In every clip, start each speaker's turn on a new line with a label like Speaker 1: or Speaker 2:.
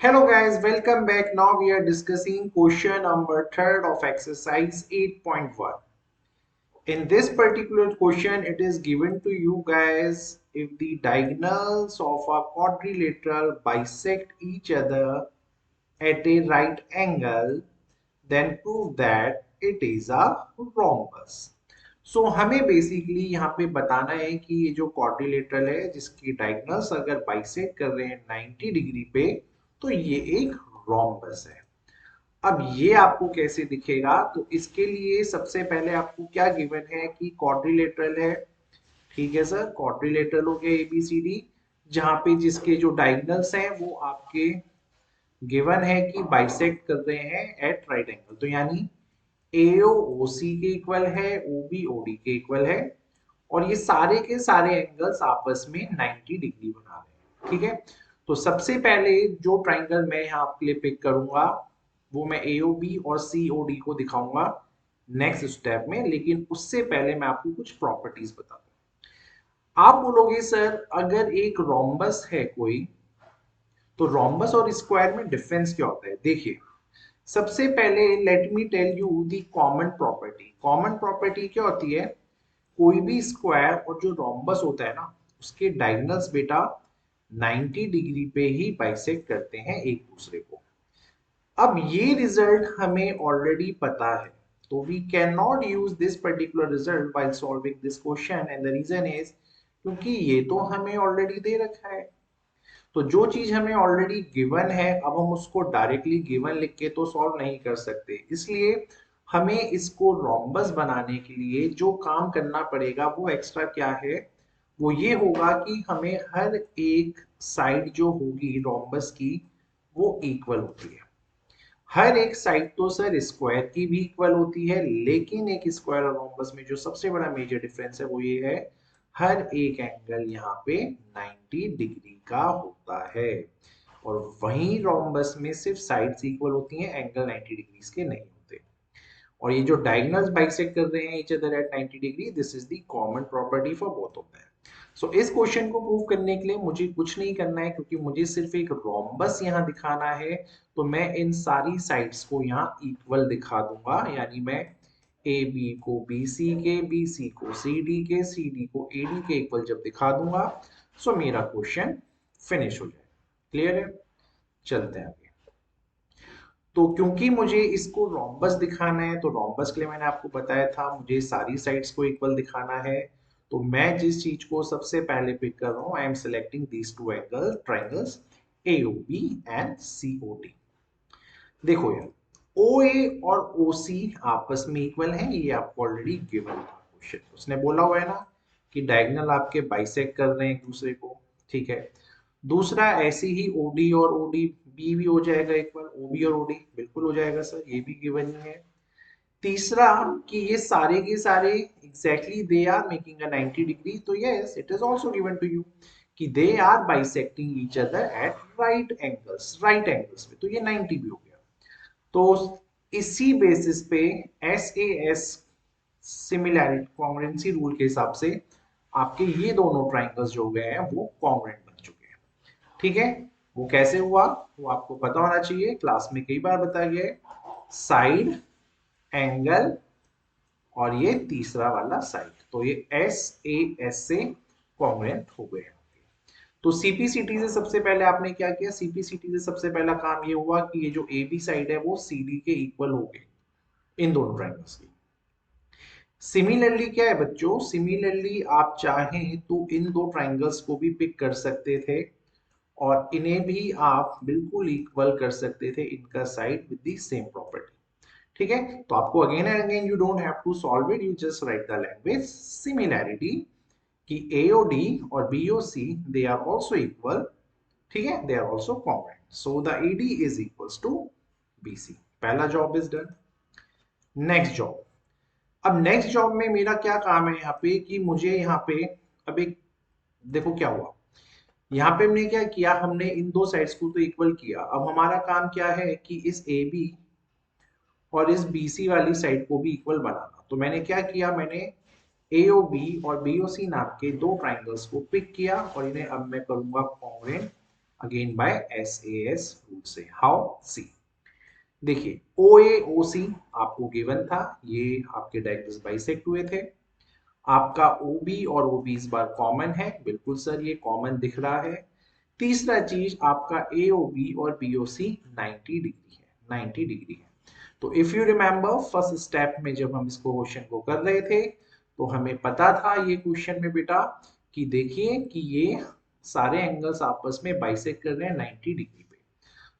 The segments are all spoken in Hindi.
Speaker 1: Hello guys, welcome back. Now we are discussing question number 3rd of exercise 8.1. In this particular question, it is given to you guys if the diagonals of a quadrilateral bisect each other at a right angle, then prove that it is a rhombus. So हमें बेसिकली यहाँ पे बताना है कि ये जो क्वाड्रिलेटरल है जिसकी डायगोनल्स अगर बाइसेक्ट कर रहे हैं 90 डिग्री पे तो ये एक रोम्बस है। अब ये आपको कैसे दिखेगा, तो इसके लिए सबसे पहले आपको क्या गिवन है कि क्वाड्रिलेटरल है। ठीक है सर, क्वाड्रिलेटरल हो गया एबीसीडी, जहां पे जिसके जो डायगोनल्स हैं वो आपके गिवन है कि बाइसेक्ट कर रहे हैं एट राइट एंगल, तो यानी एओ ओसी के इक्वल है, ओबी ओडी के इक्वल है, और ये सारे के सारे एंगल्स आपस में 90 डिग्री बना रहे हैं। ठीक है, तो सबसे पहले जो ट्राइंगल मैं यहाँ आपके लिए पिक करूंगा वो मैं एओबी और सीओडी को दिखाऊंगा नेक्स्ट स्टेप में, लेकिन उससे पहले मैं आपको कुछ प्रॉपर्टीज बता दूं। आप बोलोगे सर अगर एक रोम्बस है कोई, तो रोम्बस और स्क्वायर में डिफरेंस क्या होता है। देखिए, सबसे पहले let me tell you the common property. Common property क्या होती है, कोई भी स्क्वायर और जो रोम्बस होता है ना उसके डायगोनल्स बेटा 90 डिग्री पे ही बाइसेक्ट करते हैं एक दूसरे को। अब ये रिजल्ट हमें ऑलरेडी पता है, तो we can not use this particular result while solving this question, and the reason is क्योंकि ये तो हमें ऑलरेडी दे रखा है। तो जो चीज हमें ऑलरेडी गिवन है अब हम उसको डायरेक्टली गिवन लिख के तो सॉल्व नहीं कर सकते, इसलिए हमें इसको रोम्बस बनाने के लिए जो काम करना पड़ेगा वो एक्स्ट्रा क्या है, वो ये होगा कि हमें हर एक साइड जो होगी रोम्बस की वो इक्वल होती है। हर एक साइड तो सर स्क्वायर की भी इक्वल होती है, लेकिन एक स्क्वायर और रोम्बस में जो सबसे बड़ा मेजर डिफरेंस है वो ये है, हर एक एंगल यहाँ पे 90 डिग्री का होता है, और वहीं रोम्बस में सिर्फ साइड्स इक्वल होती हैं, एंगल 90 डिग्री के नहीं होते। और ये जो डायगोनल्स बाइसेक्ट कर रहे हैं each other at 90 degree, this is the common property for both of them. So इस क्वेश्चन को प्रूव करने के लिए मुझे कुछ नहीं करना है, क्योंकि मुझे सिर्फ एक रोम्बस यहाँ दिखाना है, तो मैं इन सारी साइड्स को यहाँ इक्वल दिखा दूंगा, यानी मैं ए बी को बी सी के, बी सी को सी डी के, सी डी को ए डी के इक्वल जब दिखा दूंगा, सो मेरा क्वेश्चन फिनिश हो जाए। क्लियर है, चलते हैं आगे। तो क्योंकि मुझे इसको रोम्बस दिखाना है, तो रोम्बस के लिए मैंने आपको बताया था मुझे सारी साइड्स को इक्वल दिखाना है, तो मैं जिस चीज को सबसे पहले पिक कर रहा हूं, I am selecting these two angle triangles AOB and COD. देखो यार, ओ ए और ओ सी आपस में इक्वल हैं, ये आपको ऑलरेडी गिवन था क्वेश्चन, उसने बोला हुआ है ना कि डायगोनल आपके बाइसेक्ट कर रहे हैं एक दूसरे को। ठीक है, दूसरा ऐसे ही ओडी और ओडी बी भी हो जाएगा इक्वल, ओबी और ओडी बिल्कुल हो जाएगा सर, ये भी गिवन ही है। तीसरा कि ये सारे के सारे exactly they are making a 90 degree, तो yes it is also given to you कि they are bisecting each other at right angles पे, तो ये 90 भी हो गया। तो इसी बेसिस पे S A S similarity congruency rule के हिसाब से आपके ये दोनों ट्राइंगल्स जो गए हैं वो कॉन्ग्रुएंट बन चुके हैं। ठीक है, वो कैसे हुआ वो आपको पता होना चाहिए, क्लास में कई बार बताया गया है, साइड, एंगल, और ये तीसरा वाला साइड, तो ये एस ए एस से कॉन्ग्रुएंट हो गए। तो सीपीसीटी से सबसे पहले आपने क्या किया, सीपीसीटी से सबसे पहला काम ये हुआ कि ये जो ए बी साइड है वो सी डी के इक्वल हो गए इन दोनों ट्राइंगल्स की। सिमिलरली क्या है बच्चों, सिमिलरली आप चाहें तो इन दो ट्राइंगल्स को भी पिक कर सकते थे और इन्हें भी आप बिल्कुल इक्वल कर सकते थे, इनका side with the same property. ठीक है, तो आपको again and again you don't have to solve it, you just write the language similarity कि AOD और BOC they are also equal. ठीक है, they are also congruent, so the AD is equals to BC। पहला job is done. Next job, अब नेक्स्ट जॉब में मेरा क्या काम है यहाँ पे कि मुझे यहाँ पे अब एक, देखो क्या हुआ, यहाँ पे हमने क्या किया, हमने इन दो साइड्स को तो इक्वल किया, अब हमारा काम क्या है कि इस AB और इस BC वाली साइड को भी इक्वल बनाना। तो मैंने क्या किया, मैंने AOB और BOC नाम के दो ट्राइंगल्स को पिक किया और इन्हें अब मैं करूंगा congruent again by SAS rule से। हाउ? सी, देखिए OA OC आपको गिवन था, ये आपके डायगोनल्स बाइसेक्ट हुए थे। आपका OB और OB इस बार कॉमन है, बिल्कुल सर ये कॉमन दिख रहा है। तीसरा चीज आपका AOB और BOC 90 डिग्री है, 90 डिग्री है। तो if you remember first step में जब हम इसको क्वेश्चन को कर रहे थे तो हमें पता था ये क्वेश्चन में बेटा कि देखिए कि ये सारे एंगल्स आपस में बाइसेक्ट कर रहे हैं 90 डिग्री पे।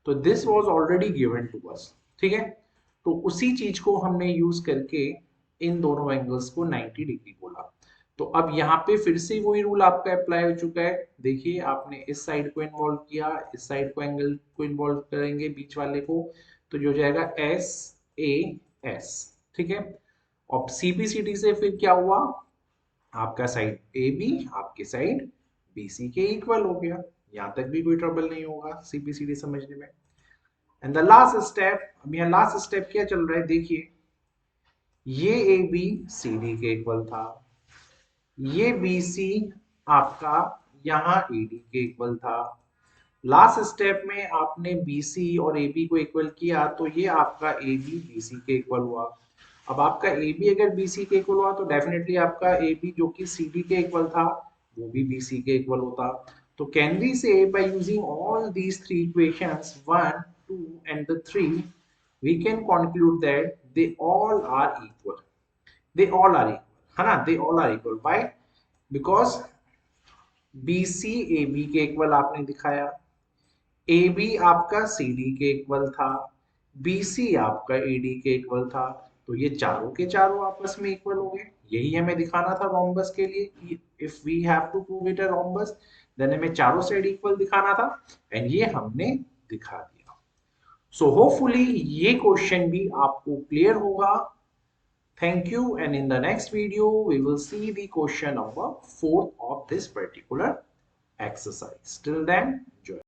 Speaker 1: तो this was already given to us, ठीक है। तो उसी चीज को हमने यूज करके इन दोनों एंगल्स को 90 डिग्री बोला। तो अब यहाँ पे फिर से वही रूल आपका अप्लाई हो चुका है। देखिए आपने इस साइड को इन्वॉल्व किया, इस साइड को एंगल को इन्वॉल्व करेंगे बीच वाले को, तो जो जाएगा SAS, ठीक है। और CPCD से फिर क्या हुआ, आपका साइड AB आपके साइड BC के इक्वल हो गया। यहाँ तक भी कोई ट्रबल नहीं होगा CPCD समझने में। एंड द लास्ट स्टेप, अब यहाँ लास्ट स्टेप क्या चल रहा है देखिए, ये AB CD के इक्वल था, ये BC आपका यहाँ AD के इक्वल था। लास्ट स्टेप में आपने BC और AB को इक्वल किया तो ये आपका AB BC के इक्वल हुआ। अब आपका AB अगर BC के इक्वल हुआ तो डेफिनेटली आपका AB जो कि CD के इक्वल था वो भी BC के इक्वल होता। तो कैन वी से by using all these three equations 1 2 and the 3 we can conclude that they all are equal, they all are equal, है ना, they all are equal। why? because BC AB के इक्वल आपने दिखाया, AB आपका CD के इक्वल था, BC आपका AD के इक्वल था, तो ये चारों के चारों आपस में इक्वल हो गए। यही हमें दिखाना था रोम्बस के लिए कि if we have to prove it a rhombus then हमें चारों साइड इक्वल दिखाना था, एंड ये हमने दिखा दिया। सो होपफुली ये क्वेश्चन भी आपको क्लियर होगा। Thank you, and in the next video we will see the question number 4 of this particular exercise. Till then, enjoy.